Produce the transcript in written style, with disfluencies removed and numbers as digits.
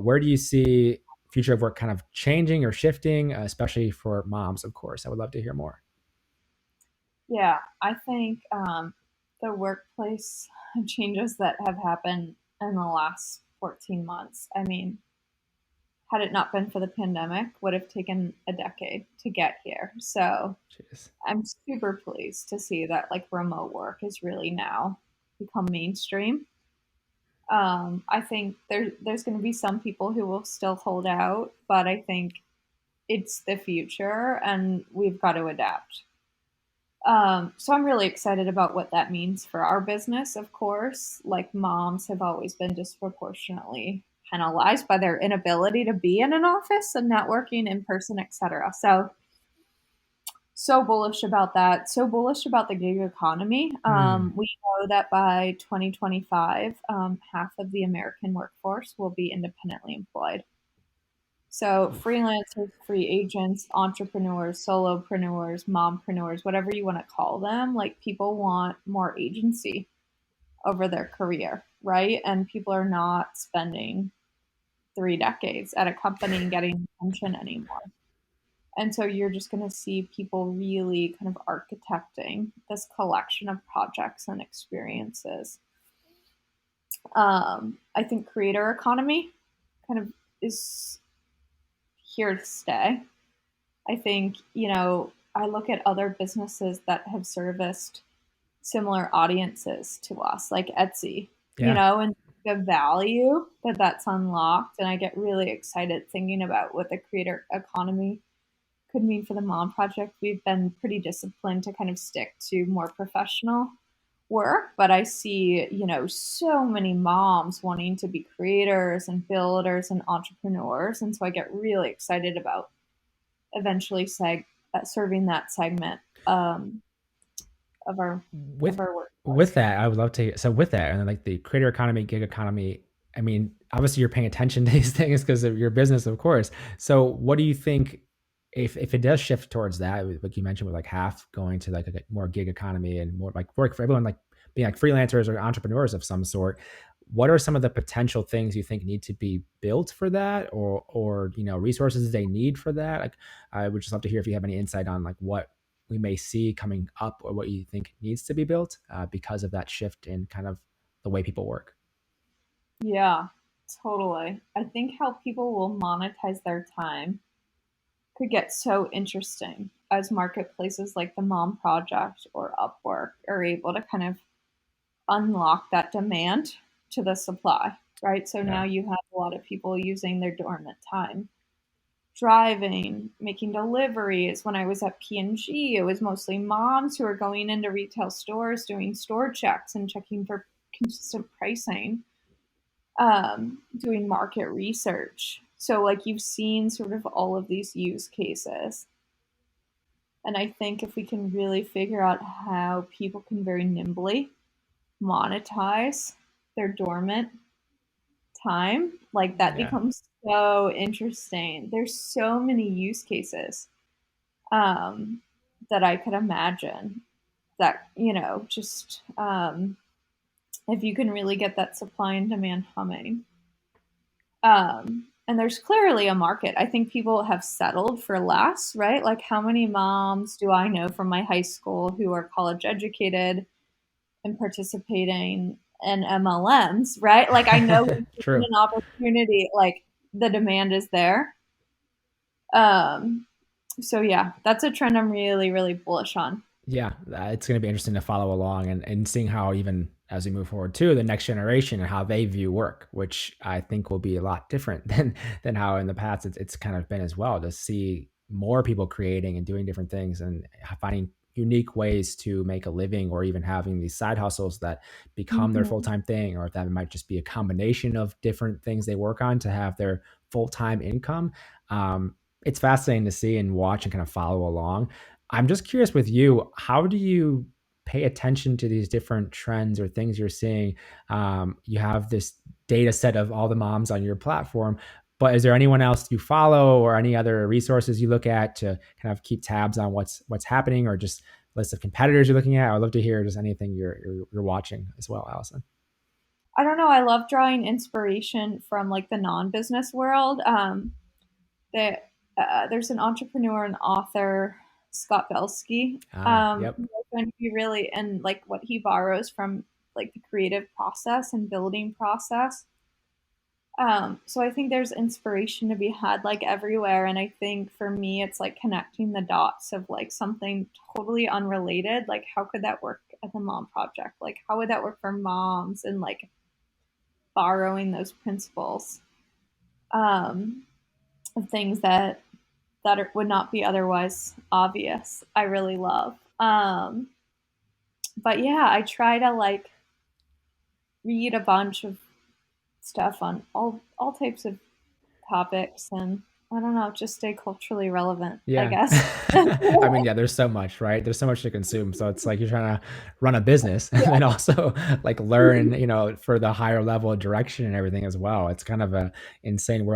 Where do you see future of work kind of changing or shifting, especially for moms, of course? I would love to hear more. Yeah, I think the workplace changes that have happened in the last 14 months. I mean, had it not been for the pandemic, would have taken a decade to get here. So Jeez. I'm super pleased to see that like remote work is really now become mainstream. I think there's going to be some people who will still hold out, but I think it's the future and we've got to adapt. So I'm really excited about what that means for our business, of course. Like moms have always been disproportionately penalized by their inability to be in an office and networking in person, etc. So bullish about that. So bullish about the gig economy. Hmm. We know that by 2025, half of the American workforce will be independently employed. So freelancers, free agents, entrepreneurs, solopreneurs, mompreneurs, whatever you want to call them, like people want more agency over their career, right? And people are not spending 3 decades at a company and getting attention anymore. And so you're just going to see people really kind of architecting this collection of projects and experiences. I think creator economy kind of is here to stay. I think, I look at other businesses that have serviced similar audiences to us, like Etsy, Yeah. and the value that that's unlocked. And I get really excited thinking about what the creator economy could mean for the Mom Project. We've been pretty disciplined to kind of stick to more professional work, but I see, so many moms wanting to be creators and builders and entrepreneurs. And so I get really excited about eventually serving that segment of our of with our with workforce. that, I would love to. So with that, and then like the creator economy, gig economy. I mean, obviously you're paying attention to these things because of your business, of course. So what do you think if it does shift towards that, like you mentioned, with like half going to like a more gig economy and more like work for everyone, like being like freelancers or entrepreneurs of some sort? What are some of the potential things you think need to be built for that, or resources they need for that? Like, I would just love to hear if you have any insight on like what we may see coming up or what you think needs to be built because of that shift in kind of the way people work. Yeah, totally. I think how people will monetize their time could get so interesting as marketplaces like the Mom Project or Upwork are able to kind of unlock that demand to the supply, right? So Yeah. now you have a lot of people using their dormant time driving, making deliveries. When I was at P&G, it was mostly moms who were going into retail stores doing store checks and checking for consistent pricing, doing market research. So, like, you've seen sort of all of these use cases. And I think if we can really figure out how people can very nimbly monetize their dormant time, like that Yeah. becomes so interesting. There's so many use cases um, that I could imagine that, just if you can really get that supply and demand humming. And there's clearly a market. I think people have settled for less, right? Like, how many moms do I know from my high school who are college educated and participating in MLMs, right? Like, I know when given True. an opportunity, like, the demand is there. Um, so, yeah, that's a trend I'm really, really bullish on. Yeah, it's going to be interesting to follow along and seeing how, even as we move forward too, the next generation and how they view work, which I think will be a lot different than how in the past it's kind of been as well, to see more people creating and doing different things and finding unique ways to make a living, or even having these side hustles that become their Mhm. full-time thing, or if that might just be a combination of different things they work on to have their full-time income. It's fascinating to see and watch and kind of follow along. I'm just curious with you, how do you pay attention to these different trends or things you're seeing? You have this data set of all the moms on your platform, but is there anyone else you follow or any other resources you look at to kind of keep tabs on what's happening, or just list of competitors you're looking at? I'd love to hear just anything you're watching as well, Allison. I don't know. I love drawing inspiration from like the non-business world. That there's an entrepreneur and author, Scott Belsky. Yep. Who's going to be really and like what he borrows from like the creative process and building process. So I think there's inspiration to be had like everywhere, and I think for me, it's like connecting the dots of like something totally unrelated. Like, how could that work as a mom project? Like, how would that work for moms? And like borrowing those principles um, of things that would not be otherwise obvious. I really love. But yeah, I try to like read a bunch of stuff on all types of topics, and I don't know, just stay culturally relevant, I Yeah. guess. I mean, yeah, there's so much, right? There's so much to consume. So it's like you're trying to run a business and then also like learn, for the higher level direction and everything as well. It's kind of a insane world.